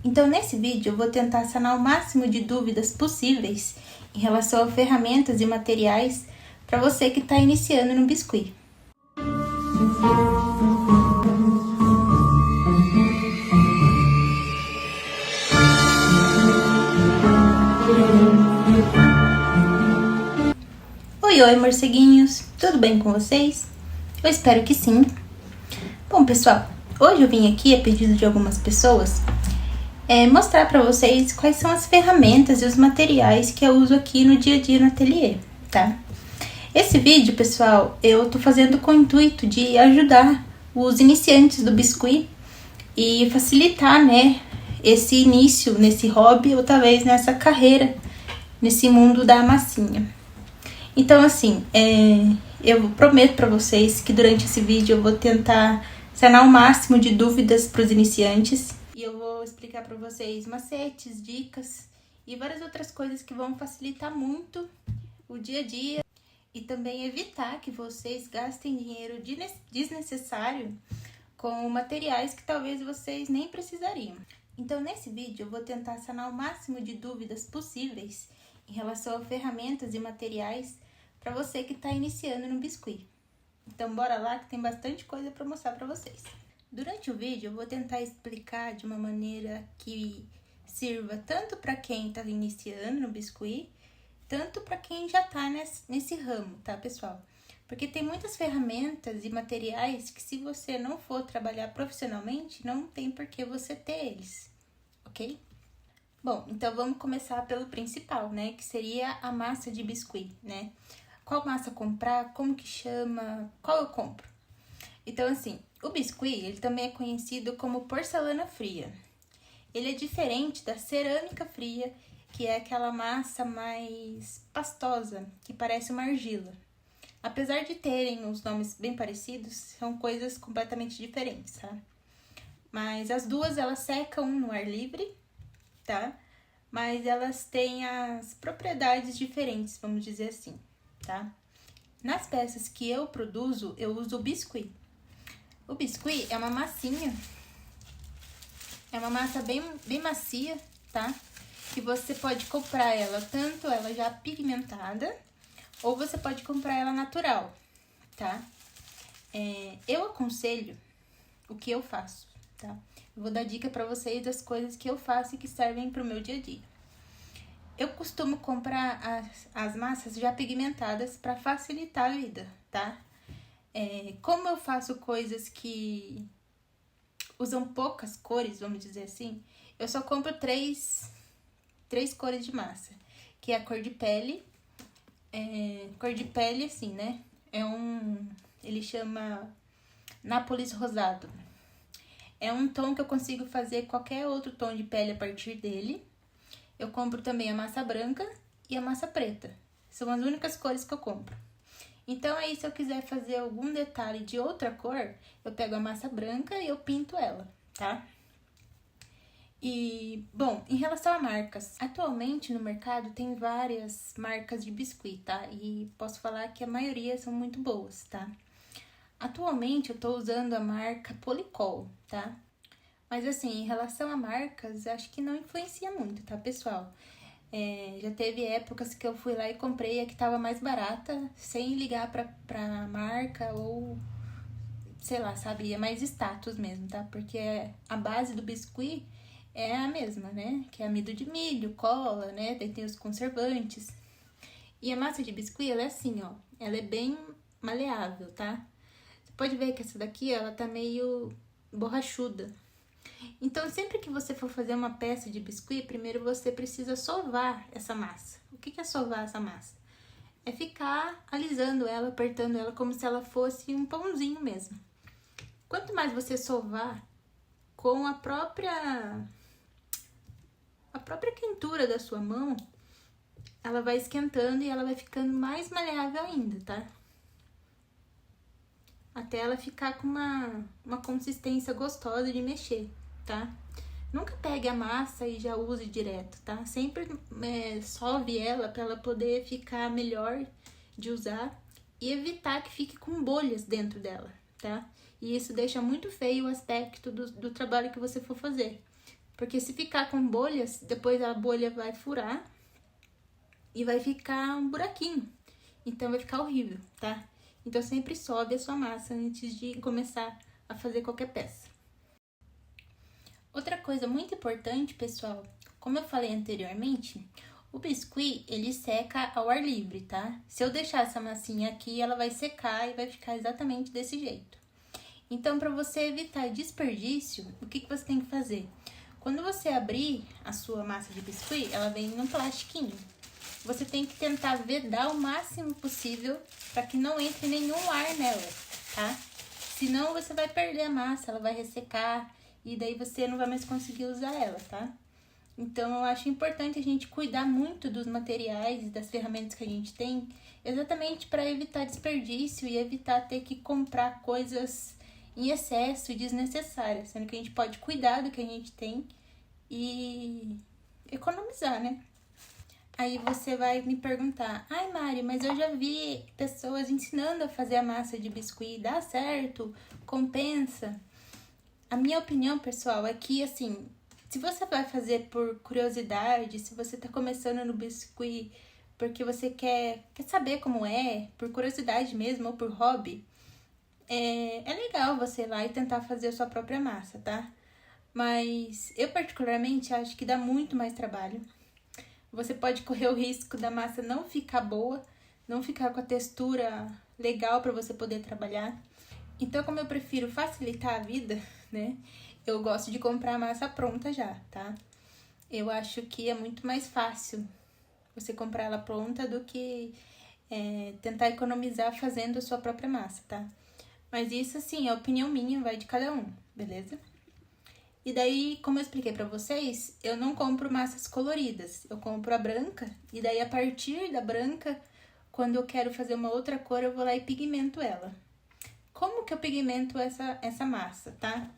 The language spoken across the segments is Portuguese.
Então, nesse vídeo, eu vou tentar sanar o máximo de dúvidas possíveis em relação a ferramentas e materiais para você que está iniciando no Biscuit. Oi, morceguinhos! Tudo bem com vocês? Eu espero que sim. Bom, pessoal, hoje eu vim aqui a pedido de algumas pessoas mostrar para vocês quais são as ferramentas e os materiais que eu uso aqui no dia a dia no ateliê, tá? Esse vídeo, pessoal, eu tô fazendo com o intuito de ajudar os iniciantes do Biscuit e facilitar, né, esse início nesse hobby ou talvez nessa carreira, nesse mundo da massinha. Então, assim, eu prometo para vocês que durante esse vídeo eu vou tentar sanar o máximo de dúvidas para os iniciantes. E eu vou explicar para vocês macetes, dicas e várias outras coisas que vão facilitar muito o dia a dia. E também evitar que vocês gastem dinheiro desnecessário com materiais que talvez vocês nem precisariam. Então, nesse vídeo, eu vou tentar sanar o máximo de dúvidas possíveis em relação a ferramentas e materiais para você que está iniciando no Biscuit. Então, bora lá que tem bastante coisa para mostrar para vocês. Durante o vídeo, eu vou tentar explicar de uma maneira que sirva tanto para quem está iniciando no Biscuit, tanto para quem já tá nesse ramo, tá, pessoal? Porque tem muitas ferramentas e materiais que, se você não for trabalhar profissionalmente, não tem por que você ter eles, ok? Bom, então vamos começar pelo principal, né? Que seria a massa de biscuit, né? Qual massa comprar, como que chama, qual eu compro? Então, assim, o biscuit, ele também é conhecido como porcelana fria. Ele é diferente da cerâmica fria, que é aquela massa mais pastosa, que parece uma argila. Apesar de terem os nomes bem parecidos, são coisas completamente diferentes, tá? Mas as duas, elas secam no ar livre, tá? Mas elas têm as propriedades diferentes, vamos dizer assim, tá? Nas peças que eu produzo, eu uso o biscuit. O biscuit é uma massinha, é uma massa bem macia, tá? Que você pode comprar ela, tanto ela já pigmentada, ou você pode comprar ela natural, tá? Eu aconselho o que eu faço, tá? Eu vou dar dica pra vocês das coisas que eu faço e que servem pro meu dia a dia. Eu costumo comprar as massas já pigmentadas pra facilitar a vida, tá? Como eu faço coisas que usam poucas cores, vamos dizer assim, eu só compro três cores de massa, que é a cor de pele. Cor de pele, assim, né? Ele chama Nápoles Rosado. É um tom que eu consigo fazer qualquer outro tom de pele a partir dele. Eu compro também a massa branca e a massa preta. São as únicas cores que eu compro. Então, aí, se eu quiser fazer algum detalhe de outra cor, eu pego a massa branca e eu pinto ela, tá? E, bom, em relação a marcas, atualmente no mercado tem várias marcas de biscuit, tá? E posso falar que a maioria são muito boas, tá? Atualmente eu tô usando a marca Polycol, tá? Mas assim, em relação a marcas, acho que não influencia muito, tá, pessoal? Já teve épocas que eu fui lá e comprei a que tava mais barata, sem ligar pra marca ou, sei lá, sabe? É mais status mesmo, tá? Porque a base do biscuit é a mesma, né? Que é amido de milho, cola, né? Daí tem os conservantes. E a massa de biscuit, ela é assim, ó. Ela é bem maleável, tá? Você pode ver que essa daqui, ela tá meio borrachuda. Então, sempre que você for fazer uma peça de biscuit, primeiro você precisa sovar essa massa. O que é sovar essa massa? É ficar alisando ela, apertando ela como se ela fosse um pãozinho mesmo. Quanto mais você sovar com a própria quentura da sua mão, ela vai esquentando e ela vai ficando mais maleável ainda, tá? Até ela ficar com uma consistência gostosa de mexer, tá? Nunca pegue a massa e já use direto, tá? Sempre sove ela para ela poder ficar melhor de usar e evitar que fique com bolhas dentro dela, tá? E isso deixa muito feio o aspecto do trabalho que você for fazer. Porque se ficar com bolhas, depois a bolha vai furar e vai ficar um buraquinho. Então vai ficar horrível, tá? Então sempre sobe a sua massa antes de começar a fazer qualquer peça. Outra coisa muito importante, pessoal, como eu falei anteriormente, o biscuit, ele seca ao ar livre, tá? Se eu deixar essa massinha aqui, ela vai secar e vai ficar exatamente desse jeito. Então, para você evitar desperdício, o que você tem que fazer? Quando você abrir a sua massa de biscuit, ela vem num plastiquinho. Você tem que tentar vedar o máximo possível para que não entre nenhum ar nela, tá? Senão você vai perder a massa, ela vai ressecar e daí você não vai mais conseguir usar ela, tá? Então, eu acho importante a gente cuidar muito dos materiais e das ferramentas que a gente tem, exatamente para evitar desperdício e evitar ter que comprar coisas em excesso e desnecessárias, sendo que a gente pode cuidar do que a gente tem e economizar, né? Aí você vai me perguntar, ai Mari, mas eu já vi pessoas ensinando a fazer a massa de biscuit, dá certo? Compensa? A minha opinião, pessoal, é que assim, se você vai fazer por curiosidade, se você tá começando no biscuit porque você quer saber como é, por curiosidade mesmo ou por hobby, é legal você ir lá e tentar fazer a sua própria massa, tá? Mas eu particularmente acho que dá muito mais trabalho. Você pode correr o risco da massa não ficar boa, não ficar com a textura legal para você poder trabalhar. Então, como eu prefiro facilitar a vida, né? Eu gosto de comprar a massa pronta já, tá? Eu acho que é muito mais fácil você comprar ela pronta do que tentar economizar fazendo a sua própria massa, tá? Mas isso, assim, é a opinião minha, vai de cada um, beleza? E daí, como eu expliquei pra vocês, eu não compro massas coloridas. Eu compro a branca, e daí a partir da branca, quando eu quero fazer uma outra cor, eu vou lá e pigmento ela. Como que eu pigmento essa massa, tá?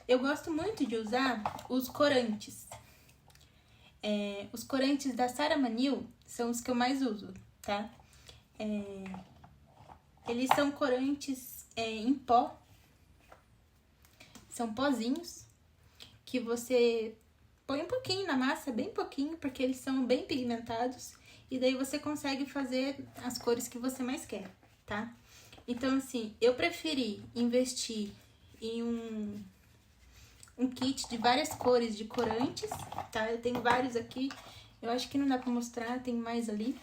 Eu gosto muito de usar os corantes. Os corantes da Saramanil são os que eu mais uso, tá? Eles são corantes em pó. São pozinhos que você põe um pouquinho na massa, bem pouquinho, porque eles são bem pigmentados. E daí você consegue fazer as cores que você mais quer, tá? Então, assim, eu preferi investir em um kit de várias cores de corantes, tá? Eu tenho vários aqui, eu acho que não dá pra mostrar, tem mais ali,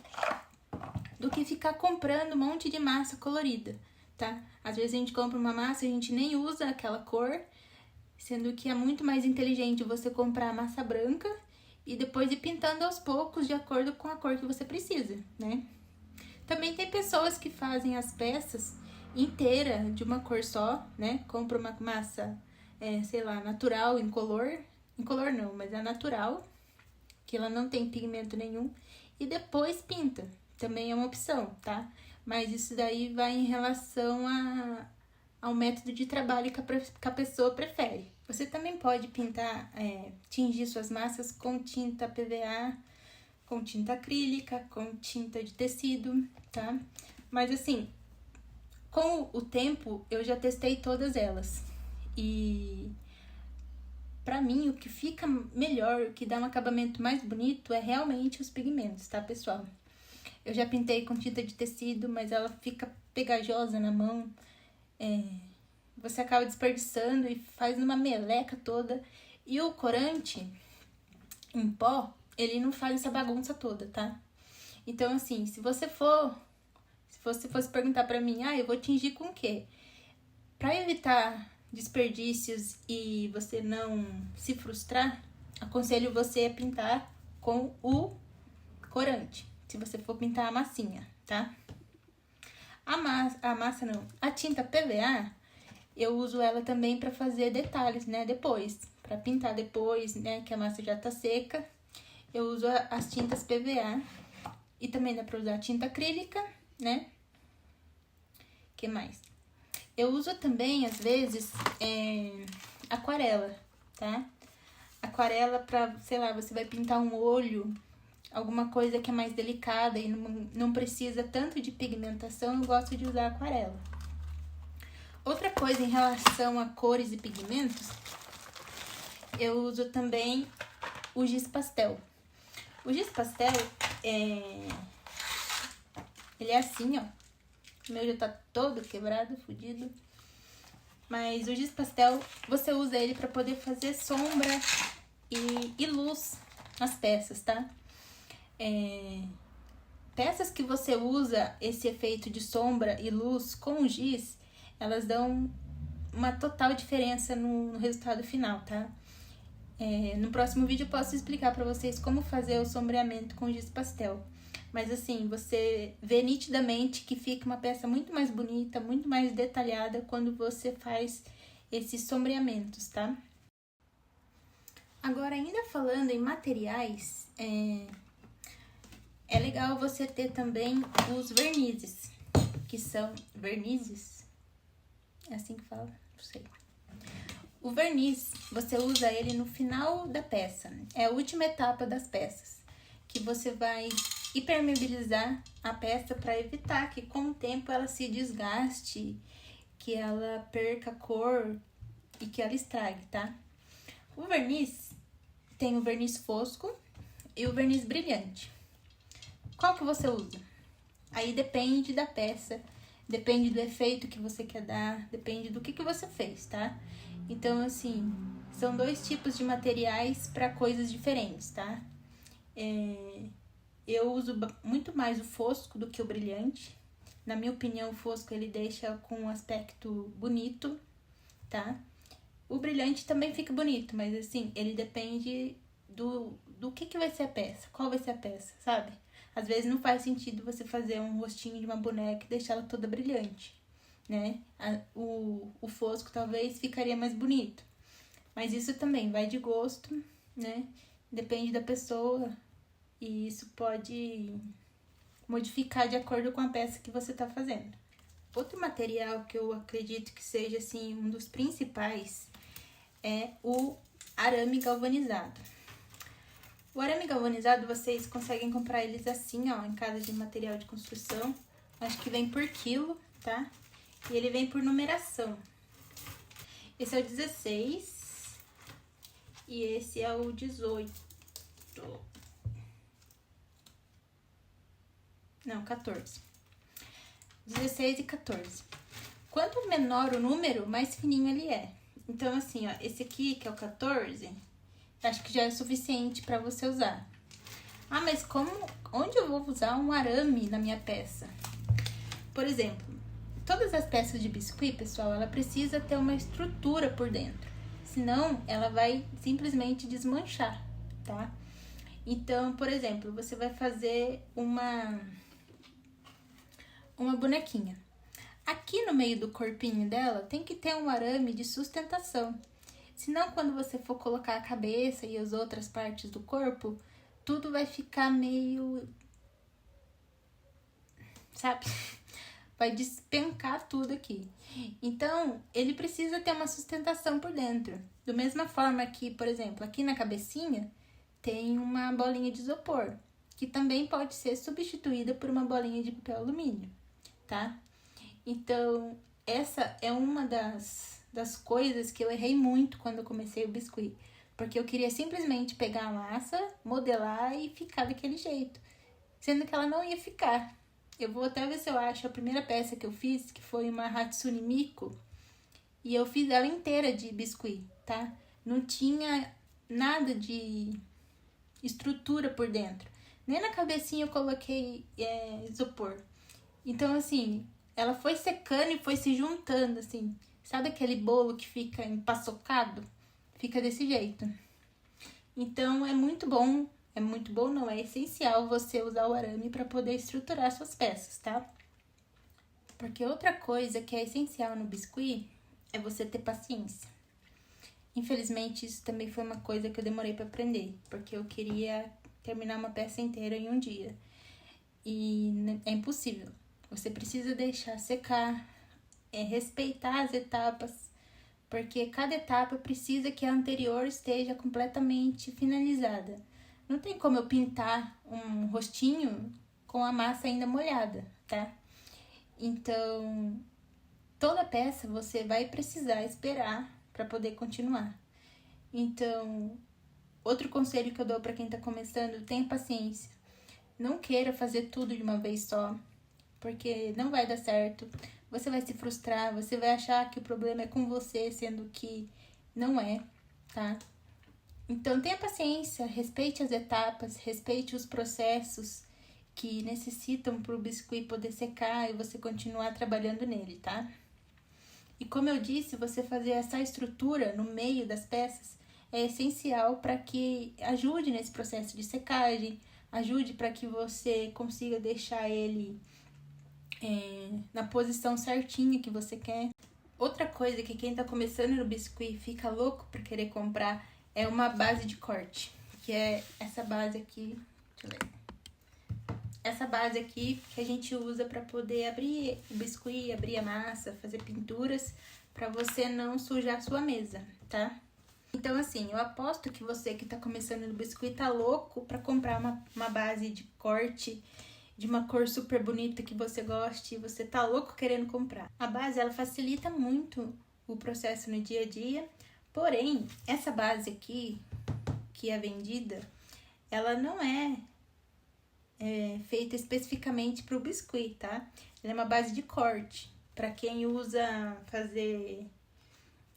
do que ficar comprando um monte de massa colorida, tá? Às vezes a gente compra uma massa e a gente nem usa aquela cor, sendo que é muito mais inteligente você comprar a massa branca e depois ir pintando aos poucos de acordo com a cor que você precisa, né? Também tem pessoas que fazem as peças inteira de uma cor só, né? Compra uma massa, sei lá, natural, incolor não, mas é natural, que ela não tem pigmento nenhum, e depois pinta. Também é uma opção, tá? Mas isso daí vai em relação ao método de trabalho que a pessoa prefere. Você também pode pintar, tingir suas massas com tinta PVA, com tinta acrílica, com tinta de tecido, tá? Mas assim, com o tempo eu já testei todas elas. E pra mim o que fica melhor, o que dá um acabamento mais bonito é realmente os pigmentos, tá, pessoal? Eu já pintei com tinta de tecido, mas ela fica pegajosa na mão. Você acaba desperdiçando e faz uma meleca toda. E o corante em pó, ele não faz essa bagunça toda, tá? Então, assim, se você fosse perguntar pra mim, eu vou tingir com o quê? Pra evitar desperdícios e você não se frustrar, aconselho você a pintar com o corante, se você for pintar a massinha, tá? A tinta PVA, eu uso ela também pra fazer detalhes, né, depois. Pra pintar depois, né, que a massa já tá seca. Eu uso as tintas PVA. E também dá pra usar tinta acrílica, né? Que mais? Eu uso também, às vezes, aquarela, tá? Aquarela pra, sei lá, você vai pintar um olho, alguma coisa que é mais delicada e não precisa tanto de pigmentação, eu gosto de usar aquarela. Outra coisa em relação a cores e pigmentos eu uso também o giz pastel. O giz pastel, ele é assim, ó. O meu já tá todo quebrado, fudido. Mas o giz pastel, você usa ele pra poder fazer sombra e luz nas peças, tá? Peças que você usa esse efeito de sombra e luz com o giz, elas dão uma total diferença no resultado final, tá? No próximo vídeo eu posso explicar pra vocês como fazer o sombreamento com giz pastel. Mas assim, você vê nitidamente que fica uma peça muito mais bonita, muito mais detalhada quando você faz esses sombreamentos, tá? Agora, ainda falando em materiais, é legal você ter também os vernizes, que são vernizes, é assim que fala? Não sei. O verniz, você usa ele no final da peça, é a última etapa das peças, que você vai impermeabilizar a peça para evitar que com o tempo ela se desgaste, que ela perca cor e que ela estrague, tá? O verniz tem o verniz fosco e o verniz brilhante. Qual que você usa? Aí depende da peça, depende do efeito que você quer dar, depende do que você fez, tá? Então, assim, são dois tipos de materiais para coisas diferentes, tá? Eu uso muito mais o fosco do que o brilhante. Na minha opinião, o fosco ele deixa com um aspecto bonito, tá? O brilhante também fica bonito, mas assim, ele depende do que vai ser a peça, qual vai ser a peça, sabe? Às vezes não faz sentido você fazer um rostinho de uma boneca e deixar ela toda brilhante, né? O fosco talvez ficaria mais bonito. Mas isso também vai de gosto, né? Depende da pessoa e isso pode modificar de acordo com a peça que você tá fazendo. Outro material que eu acredito que seja assim um dos principais é o arame galvanizado. O arame galvanizado vocês conseguem comprar eles assim, ó, em casa de material de construção. Acho que vem por quilo, tá? E ele vem por numeração. Esse é o 16 e esse é o 18. Não, 14. 16 e 14. Quanto menor o número, mais fininho ele é. Então, assim, ó, esse aqui, que é o 14, acho que já é suficiente para você usar. Ah, mas onde eu vou usar um arame na minha peça? Por exemplo, todas as peças de biscuit, pessoal, ela precisa ter uma estrutura por dentro. Senão, ela vai simplesmente desmanchar, tá? Então, por exemplo, você vai fazer uma bonequinha. Aqui no meio do corpinho dela tem que ter um arame de sustentação. Senão, quando você for colocar a cabeça e as outras partes do corpo, tudo vai ficar meio... sabe? Vai despencar tudo aqui. Então, ele precisa ter uma sustentação por dentro. Da mesma forma que, por exemplo, aqui na cabecinha tem uma bolinha de isopor, que também pode ser substituída por uma bolinha de papel alumínio, tá? Então, essa é uma das coisas que eu errei muito quando eu comecei o biscuit. Porque eu queria simplesmente pegar a massa, modelar e ficar daquele jeito. Sendo que ela não ia ficar. Eu vou até ver se eu acho a primeira peça que eu fiz, que foi uma Hatsune Miku. E eu fiz ela inteira de biscuit, tá? Não tinha nada de estrutura por dentro. Nem na cabecinha eu coloquei isopor. Então, assim, ela foi secando e foi se juntando, assim. Sabe aquele bolo que fica empaçocado? Fica desse jeito. Então, é muito bom não, é essencial você usar o arame para poder estruturar suas peças, tá? Porque outra coisa que é essencial no biscuit é você ter paciência. Infelizmente, isso também foi uma coisa que eu demorei para aprender, porque eu queria terminar uma peça inteira em um dia. E é impossível. Você precisa deixar secar, respeitar as etapas, porque cada etapa precisa que a anterior esteja completamente finalizada. Não tem como eu pintar um rostinho com a massa ainda molhada, tá? Então, toda peça você vai precisar esperar para poder continuar. Então, outro conselho que eu dou para quem tá começando, tenha paciência. Não queira fazer tudo de uma vez só, porque não vai dar certo. Você vai se frustrar, você vai achar que o problema é com você, sendo que não é, tá? Então tenha paciência, respeite as etapas, respeite os processos que necessitam para o biscuit poder secar e você continuar trabalhando nele, tá? E como eu disse, você fazer essa estrutura no meio das peças é essencial para que ajude nesse processo de secagem, ajude para que você consiga deixar ele na posição certinha que você quer. Outra coisa que quem tá começando no biscuit fica louco por querer comprar é uma base de corte, que é essa base aqui, deixa eu ver. Essa base aqui que a gente usa para poder abrir o biscuit, abrir a massa, fazer pinturas, para você não sujar a sua mesa, tá? Então, assim, eu aposto que você que tá começando no biscuit tá louco para comprar uma base de corte de uma cor super bonita que você goste e você tá louco querendo comprar. A base, ela facilita muito o processo no dia a dia, porém, essa base aqui, que é vendida, ela não é feita especificamente para o biscuit, tá? Ela é uma base de corte, para quem usa fazer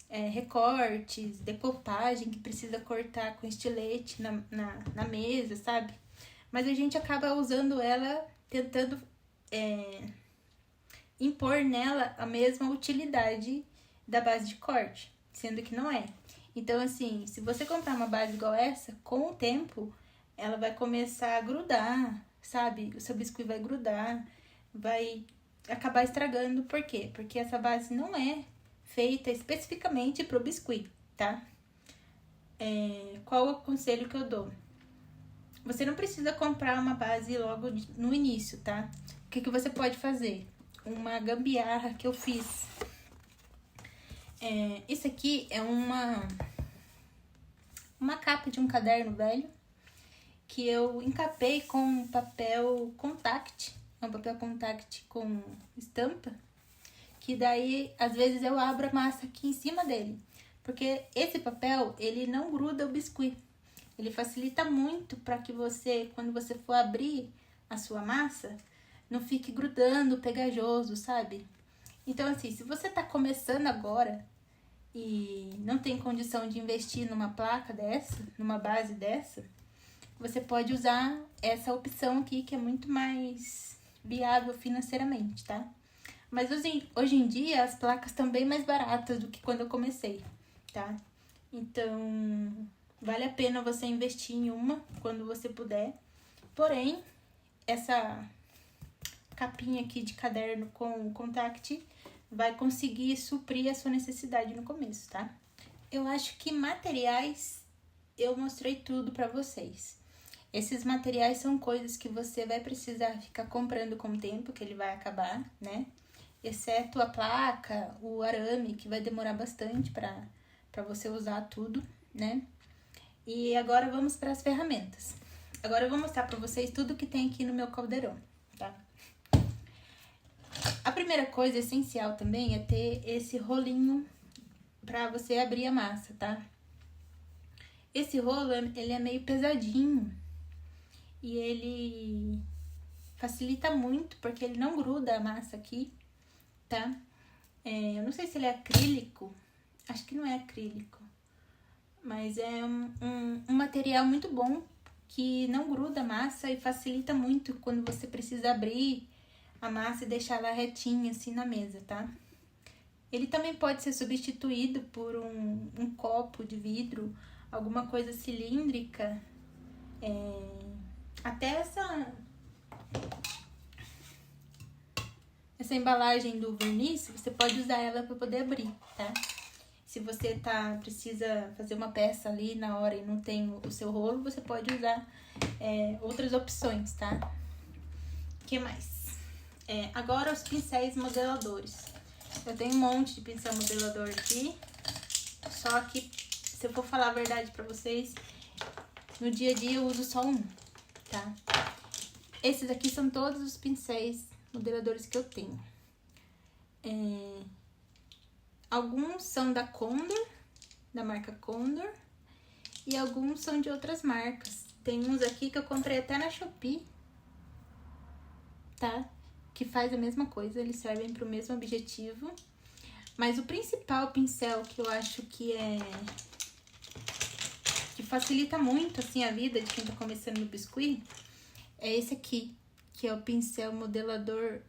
recortes, decopagem, que precisa cortar com estilete na mesa, sabe? Mas a gente acaba usando ela, tentando impor nela a mesma utilidade da base de corte, sendo que não é. Então, assim, se você comprar uma base igual essa, com o tempo, ela vai começar a grudar, sabe? O seu biscuit vai grudar, vai acabar estragando. Por quê? Porque essa base não é feita especificamente pro biscuit, tá? Qual o conselho que eu dou? Você não precisa comprar uma base logo no início, tá? O que você pode fazer? Uma gambiarra que eu fiz. Isso aqui é uma capa de um caderno velho que eu encapei com papel contact. É um papel contact com estampa. Que daí, às vezes, eu abro a massa aqui em cima dele. Porque esse papel, ele não gruda o biscuit. Ele facilita muito para que você, quando você for abrir a sua massa, não fique grudando, pegajoso, sabe? Então, assim, se você tá começando agora e não tem condição de investir numa placa dessa, numa base dessa, você pode usar essa opção aqui, que é muito mais viável financeiramente, tá? Mas hoje em dia, as placas estão bem mais baratas do que quando eu comecei, tá? Então, vale a pena você investir em uma quando você puder. Porém, essa capinha aqui de caderno com contact vai conseguir suprir a sua necessidade no começo, tá? Eu acho que materiais eu mostrei tudo pra vocês. Esses materiais são coisas que você vai precisar ficar comprando com o tempo, que ele vai acabar, né? Exceto a placa, o arame, que vai demorar bastante pra você usar tudo, né? E agora vamos para as ferramentas. Agora eu vou mostrar pra vocês tudo que tem aqui no meu caldeirão, tá? A primeira coisa essencial também é ter esse rolinho pra você abrir a massa, tá? Esse rolo, ele é meio pesadinho e ele facilita muito porque ele não gruda a massa aqui, tá? Eu não sei se ele é acrílico, acho que não é acrílico, mas é um material muito bom que não gruda a massa e facilita muito quando você precisa abrir a massa e deixar ela retinha assim na mesa, tá? Ele também pode ser substituído por um copo de vidro, alguma coisa cilíndrica, até essa embalagem do verniz, você pode usar ela para poder abrir, tá? Se você precisa fazer uma peça ali na hora e não tem o seu rolo, você pode usar outras opções, tá? O que mais? Agora os pincéis modeladores. Eu tenho um monte de pincel modelador aqui, só que, se eu for falar a verdade pra vocês, no dia a dia eu uso só um, tá? Esses aqui são todos os pincéis modeladores que eu tenho. Alguns são da Condor, da marca Condor, E alguns são de outras marcas. Tem uns aqui que eu comprei até na Shopee, tá? Que faz a mesma coisa, eles servem para o mesmo objetivo. Mas o principal pincel que eu acho que facilita muito assim a vida de quem tá começando no biscuit é esse aqui, que é o pincel modelador.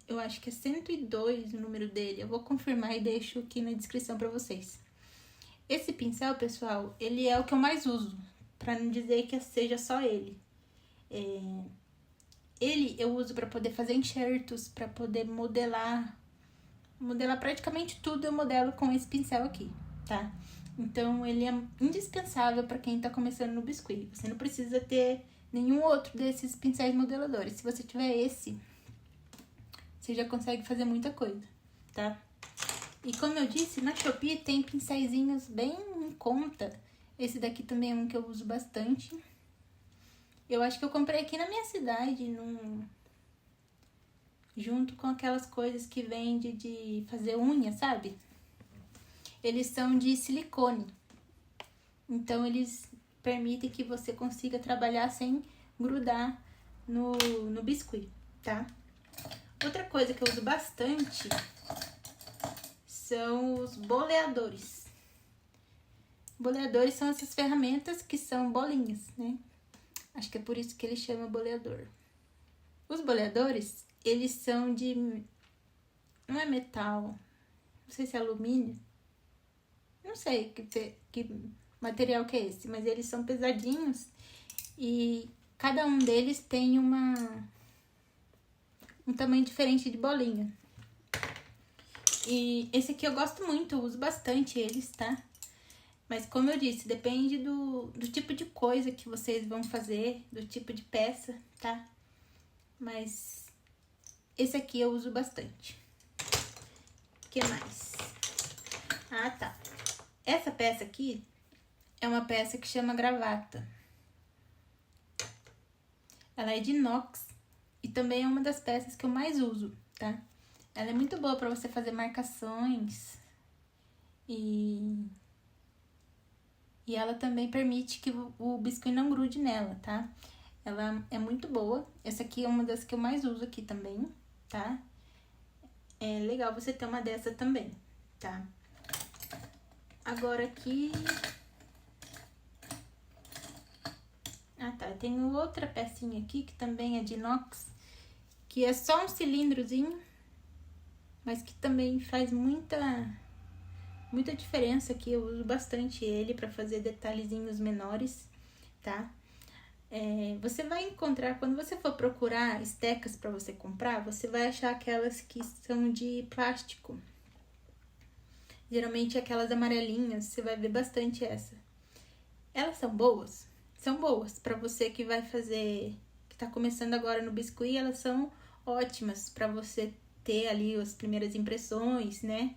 Eu acho que é 102 o número dele. Eu vou confirmar e deixo aqui na descrição para vocês. Esse pincel, pessoal, ele é o que eu mais uso, para não dizer que seja só ele. Ele eu uso para poder fazer enxertos, para poder modelar praticamente tudo, eu modelo com esse pincel aqui, tá? Então, ele é indispensável para quem tá começando no biscuit. Você não precisa ter nenhum outro desses pincéis modeladores. Se você tiver esse, você já consegue fazer muita coisa, tá? E como eu disse, na Shopee tem pincéisinhos bem em conta. Esse daqui também é um que eu uso bastante. Eu acho que eu comprei aqui na minha cidade, junto com aquelas coisas que vende de fazer unha, sabe? Eles são de silicone. Então, eles permitem que você consiga trabalhar sem grudar no biscuit, tá? Outra coisa que eu uso bastante são os boleadores. Boleadores são essas ferramentas que são bolinhas, né? Acho que é por isso que ele chama boleador. Os boleadores, eles são de... não é metal, não sei se é alumínio. Não sei que material que é esse, mas eles são pesadinhos e cada um deles tem um tamanho diferente de bolinha. E esse aqui eu gosto muito, eu uso bastante eles, tá? Mas como eu disse, depende do tipo de coisa que vocês vão fazer, do tipo de peça, tá? Mas esse aqui eu uso bastante. O que mais? Ah, tá. Essa peça aqui é uma peça que chama gravata. Ela é de inox e também é uma das peças que eu mais uso, tá? Ela é muito boa para você fazer marcações e ela também permite que o biscuit não grude nela, tá? Ela é muito boa. Essa aqui é uma das que eu mais uso aqui também, tá? É legal você ter uma dessa também, tá? Agora aqui... ah, tá. Eu tenho outra pecinha aqui que também é de inox, que é só um cilindrozinho, mas que também faz muita diferença aqui. Eu uso bastante ele para fazer detalhezinhos menores, tá? Você vai encontrar, quando você for procurar estecas para você comprar, você vai achar aquelas que são de plástico. Geralmente aquelas amarelinhas, você vai ver bastante essa. Elas são boas? São boas para você que vai fazer, que tá começando agora no biscuit, elas são ótimas para você ter ali as primeiras impressões, né?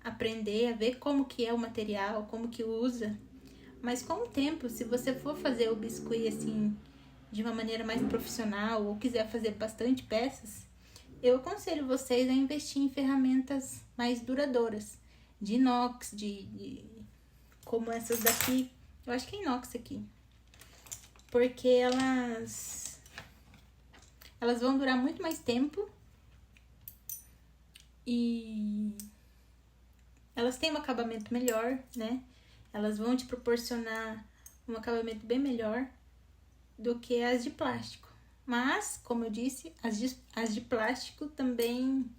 Aprender a ver como que é o material, como que usa. Mas com o tempo, se você for fazer o biscuit assim, de uma maneira mais profissional, ou quiser fazer bastante peças, eu aconselho vocês a investir em ferramentas mais duradouras, de inox, como essas daqui. Eu acho que é inox aqui. Porque elas vão durar muito mais tempo e elas têm um acabamento melhor, né? Elas vão te proporcionar um acabamento bem melhor do que as de plástico. Mas, como eu disse, as de plástico também,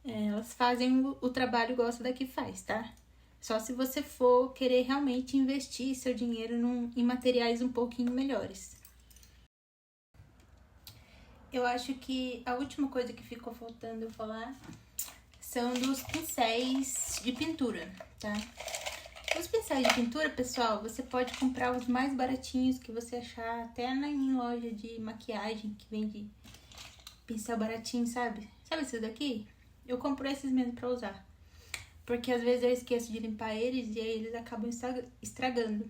elas fazem o trabalho igual essa daqui faz, tá? Só se você for querer realmente investir seu dinheiro em materiais um pouquinho melhores. Eu acho que a última coisa que ficou faltando eu falar são dos pincéis de pintura, tá? Os pincéis de pintura, pessoal, você pode comprar os mais baratinhos que você achar, até em loja de maquiagem que vende pincel baratinho, sabe? Sabe esses daqui? Eu compro esses mesmo pra usar. Porque às vezes eu esqueço de limpar eles e aí eles acabam estragando.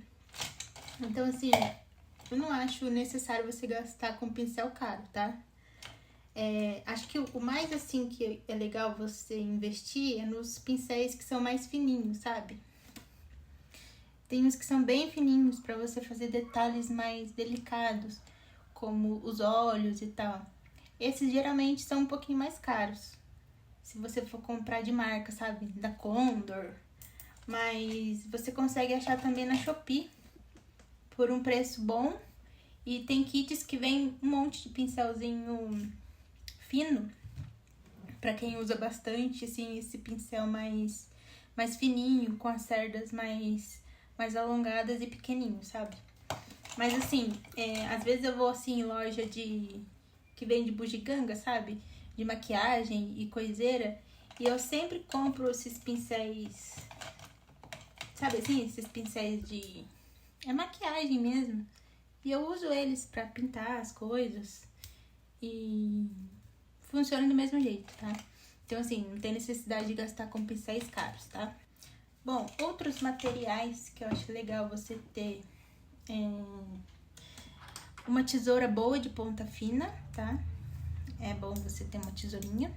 Então, assim, eu não acho necessário você gastar com pincel caro, tá? Acho que o mais, assim, que é legal você investir é nos pincéis que são mais fininhos, sabe? Tem uns que são bem fininhos para você fazer detalhes mais delicados, como os olhos e tal. Esses geralmente são um pouquinho mais caros, se você for comprar de marca, sabe? Da Condor. Mas você consegue achar também na Shopee por um preço bom. E tem kits que vem um monte de pincelzinho fino, para quem usa bastante, assim, esse pincel mais fininho, com as cerdas mais alongadas e pequenininho, sabe? Mas assim, às vezes eu vou assim em loja que vende bugiganga, sabe? De maquiagem e coiseira, e eu sempre compro esses pincéis, sabe assim, esses pincéis de maquiagem mesmo. E eu uso eles pra pintar as coisas e funciona do mesmo jeito, tá? Então assim, não tem necessidade de gastar com pincéis caros, tá? Bom, outros materiais que eu acho legal você ter uma tesoura boa de ponta fina, tá? É bom você ter uma tesourinha.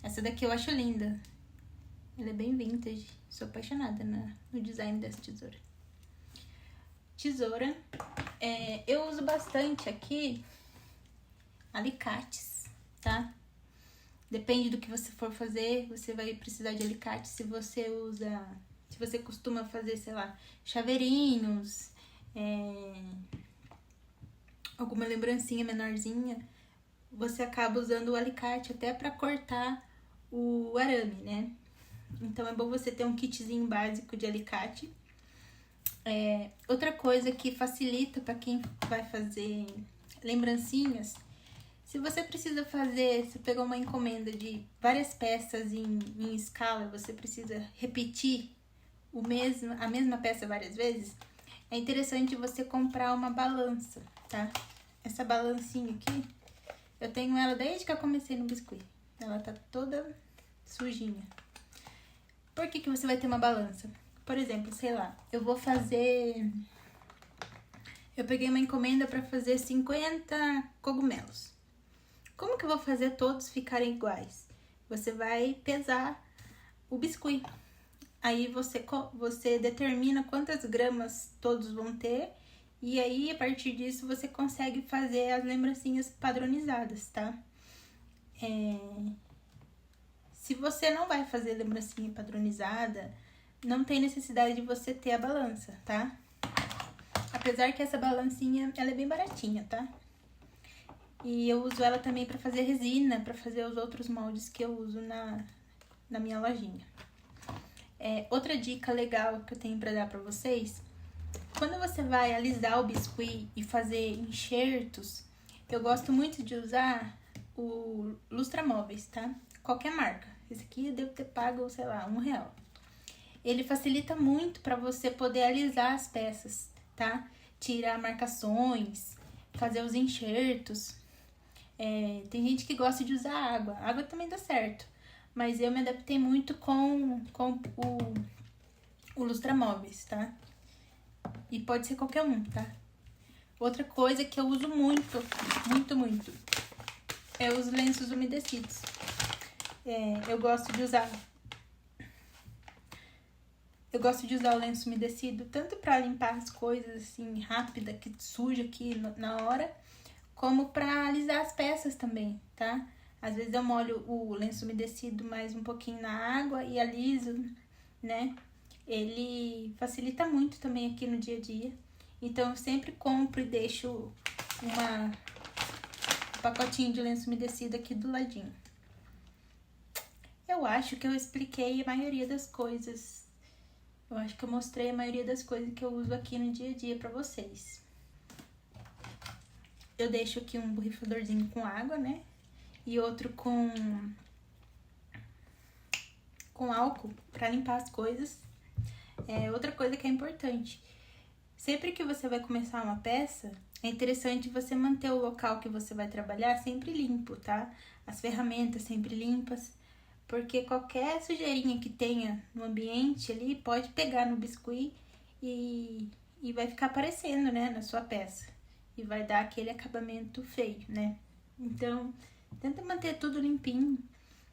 Essa daqui eu acho linda. Ela é bem vintage. Sou apaixonada no design dessa tesoura. Tesoura. Eu uso bastante aqui alicates, tá? Depende do que você for fazer, você vai precisar de alicate. Se você costuma fazer, sei lá, chaveirinhos, alguma lembrancinha menorzinha, você acaba usando o alicate até para cortar o arame, né? Então é bom você ter um kitzinho básico de alicate. Outra coisa que facilita para quem vai fazer lembrancinhas, se você precisa fazer, você pegou uma encomenda de várias peças em escala, você precisa repetir a mesma peça várias vezes, é interessante você comprar uma balança, tá? Essa balancinha aqui, eu tenho ela desde que eu comecei no biscuit. Ela tá toda sujinha. Por que você vai ter uma balança? Por exemplo, sei lá, eu peguei uma encomenda para fazer 50 cogumelos. Como que eu vou fazer todos ficarem iguais? Você vai pesar o biscuit. Aí você determina quantas gramas todos vão ter. E aí, a partir disso, você consegue fazer as lembrancinhas padronizadas, tá? Se você não vai fazer lembrancinha padronizada, não tem necessidade de você ter a balança, tá? Apesar que essa balancinha, ela é bem baratinha, tá? E eu uso ela também pra fazer resina, pra fazer os outros moldes que eu uso na minha lojinha. Outra dica legal que eu tenho pra dar pra vocês, quando você vai alisar o biscuit e fazer enxertos, eu gosto muito de usar o Lustramóveis, tá? Qualquer marca. Esse aqui eu devo ter pago, sei lá, R$1. Ele facilita muito pra você poder alisar as peças, tá? Tirar marcações, fazer os enxertos. Tem gente que gosta de usar água. Água também dá certo. Mas eu me adaptei muito com o Lustramóveis, tá? E pode ser qualquer um, tá? Outra coisa que eu uso muito, muito, é os lenços umedecidos. Eu gosto de usar o lenço umedecido tanto para limpar as coisas assim rápida, que suja aqui na hora, como para alisar as peças também, tá? Às vezes eu molho o lenço umedecido mais um pouquinho na água e aliso, né? Ele facilita muito também aqui no dia a dia. Então eu sempre compro e deixo um pacotinho de lenço umedecido aqui do ladinho. Eu acho que eu expliquei a maioria das coisas. Eu acho que eu mostrei a maioria das coisas que eu uso aqui no dia a dia pra vocês. Eu deixo aqui um borrifadorzinho com água, né? E outro com álcool pra limpar as coisas. Outra coisa que é importante. Sempre que você vai começar uma peça, é interessante você manter o local que você vai trabalhar sempre limpo, tá? As ferramentas sempre limpas. Porque qualquer sujeirinha que tenha no ambiente ali pode pegar no biscuit e vai ficar aparecendo, né, na sua peça. E vai dar aquele acabamento feio, né? Então, tenta manter tudo limpinho.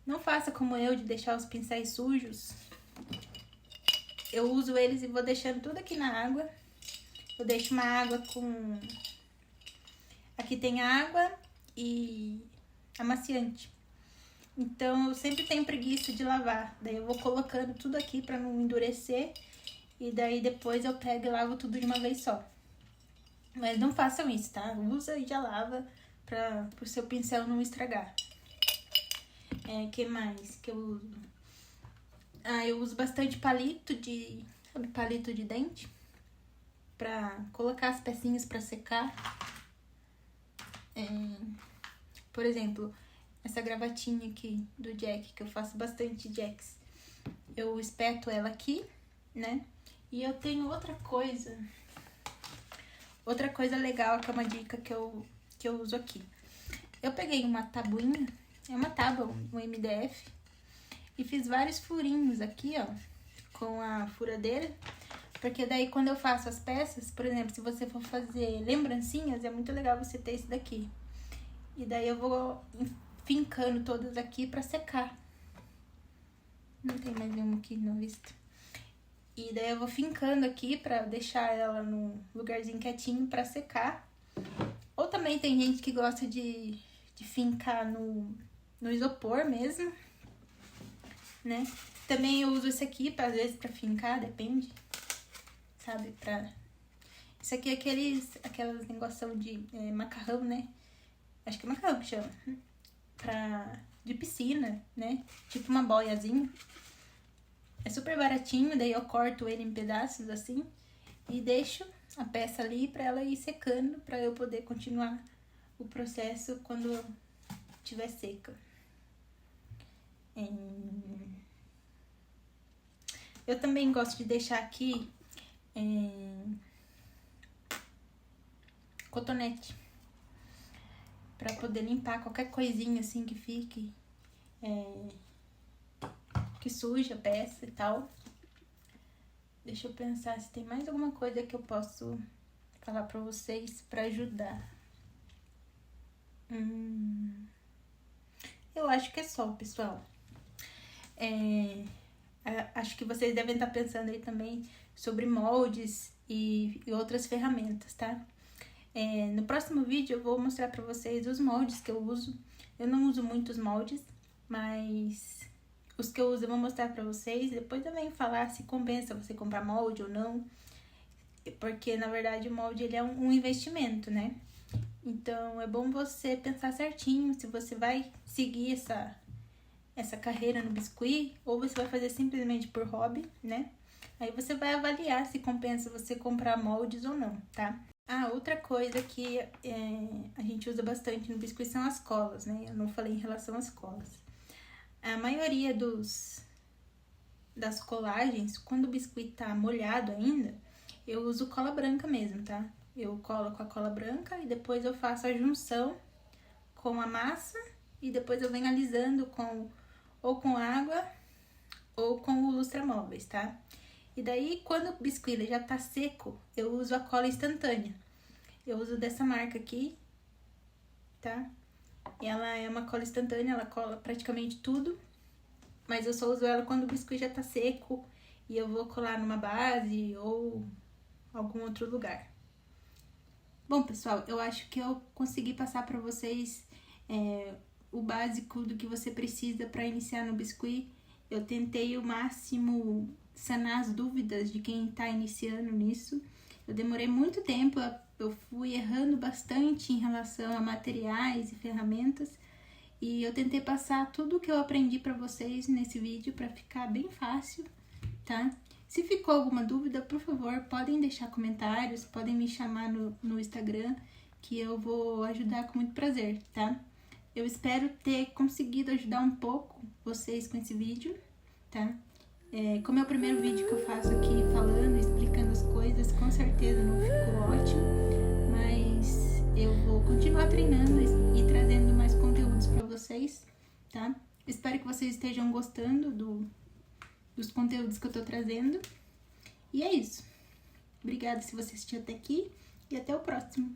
Não faça como eu de deixar os pincéis sujos. eu uso eles e vou deixando tudo aqui na água. Eu deixo uma água com... Aqui tem água e amaciante. Então, eu sempre tenho preguiça de lavar. Daí eu vou colocando tudo aqui pra não endurecer. E daí depois eu pego e lavo tudo de uma vez só. Mas não façam isso, tá? Usa e já lava pro seu pincel não estragar. Que mais que eu uso? Eu uso bastante palito de... Sabe, palito de dente? Pra colocar as pecinhas pra secar. Por exemplo, essa gravatinha aqui do Jack, que eu faço bastante Jacks. Eu espeto ela aqui, né? E eu tenho outra coisa legal, que é uma dica que eu uso aqui. Eu peguei uma tabuinha, é uma tábua, um MDF, e fiz vários furinhos aqui, ó, com a furadeira. Porque daí quando eu faço as peças, por exemplo, se você for fazer lembrancinhas, é muito legal você ter esse daqui. E daí eu vou fincando todas aqui pra secar. Não tem mais nenhuma aqui na vista. E daí eu vou fincando aqui pra deixar ela num lugarzinho quietinho pra secar. Ou também tem gente que gosta de fincar no isopor mesmo, né? Também eu uso esse aqui, às vezes, pra fincar, depende. Sabe, Isso aqui é aquelas negoção de macarrão, né? Acho que é macarrão que chama. De piscina, né? Tipo uma boiazinha. É super baratinho, daí eu corto ele em pedaços assim. E deixo a peça ali pra ela ir secando, pra eu poder continuar o processo quando estiver seca. Eu também gosto de deixar aqui cotonete pra poder limpar qualquer coisinha assim que fique que suja a peça e tal. Deixa eu pensar se tem mais alguma coisa que eu posso falar pra vocês pra ajudar. Eu acho que é só, pessoal. Acho que vocês devem estar pensando aí também sobre moldes e outras ferramentas, tá? No próximo vídeo eu vou mostrar pra vocês os moldes que eu uso. Eu não uso muitos moldes, mas os que eu uso eu vou mostrar pra vocês. Depois eu venho falar se compensa você comprar molde ou não. Porque, na verdade, o molde ele é um investimento, né? Então, é bom você pensar certinho se você vai seguir essa carreira no biscuit ou você vai fazer simplesmente por hobby, né? Aí você vai avaliar se compensa você comprar moldes ou não, tá? Outra coisa que a gente usa bastante no biscuit são as colas, né? Eu não falei em relação às colas. A maioria das colagens, quando o biscuit tá molhado ainda, eu uso cola branca mesmo, tá? Eu colo com a cola branca e depois eu faço a junção com a massa e depois eu venho alisando ou com água ou com o lustramóveis, tá? E daí, quando o biscuit ele já tá seco, eu uso a cola instantânea. Eu uso dessa marca aqui, tá? Ela é uma cola instantânea, ela cola praticamente tudo. Mas eu só uso ela quando o biscuit já tá seco e eu vou colar numa base ou algum outro lugar. Bom, pessoal, eu acho que eu consegui passar pra vocês o básico do que você precisa para iniciar no biscuit. Eu tentei o máximo sanar as dúvidas de quem tá iniciando nisso. Eu demorei muito tempo, eu fui errando bastante em relação a materiais e ferramentas. E eu tentei passar tudo o que eu aprendi pra vocês nesse vídeo pra ficar bem fácil, tá? Se ficou alguma dúvida, por favor, podem deixar comentários, podem me chamar no Instagram, que eu vou ajudar com muito prazer, tá? Eu espero ter conseguido ajudar um pouco vocês com esse vídeo, tá? Como é o primeiro vídeo que eu faço aqui falando, explicando as coisas, com certeza não ficou ótimo, mas eu vou continuar treinando e trazendo mais conteúdos pra vocês, tá? Espero que vocês estejam gostando dos conteúdos que eu tô trazendo. E é isso. Obrigada se você assistiu até aqui e até o próximo.